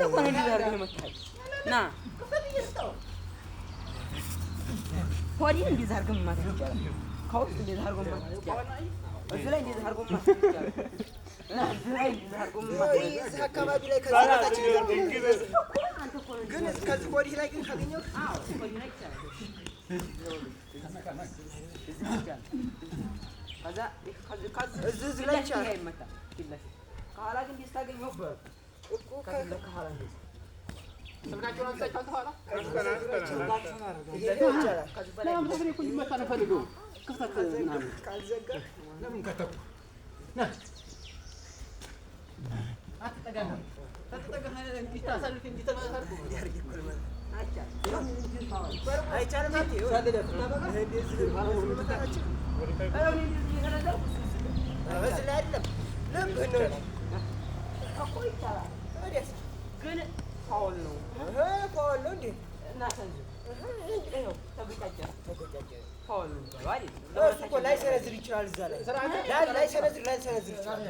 ተቆነ ሊዛርግ መጣይ ና ሆዲን ሊዛርግ ማለት ይችላል ከውስጥ ሊዛርግ ማለት ይችላል እዚህ ላይ ሊዛርግ ማለት ይችላል እና እዚህ ላይ ሊዛርግ ማለት እዚህ አካባቢ ላይ ከዛታችን ግን ከዚህ ሆዲ ላይ ግን ካገኘው አዎ ሆዲ ላይ ይችላል እዚህ ላይ ይችላል ይመጣ ይላል ከኋላ ግን ዲስታገኘው እኮ ከኋላ ነው ሰብናቸውን አንሳቸው ተኋላ ለምን ተግሬ ኩል ይመጣ ነው ፈልገው ክፍተት ምናምን ካልዘጋ ለምን ከተኩ ና አትጠጋና ተጠጋና እንዲታሰልፍ እንዲተማሰርኩ ያርግ ይኩል ማለት አይቻልም አይቻልም ማለት ሳደደት እንደዚህ ማለት ነው መጣናችሁ አሁን እንደዚህ ይሄዳል በዚህ ላይ አይደለም ለምን ነው እኮ ይቻላል ወዲያስ ግን ፋውል ነው ፋውል ነው እንዴ እና ሰንዝ ነው ተበጫጨ ፋውል ነው አይደል እሱ እኮ ላይ ሰነዝር ይችላል እዛ ላይ ላይ ሰነዝር ይችላል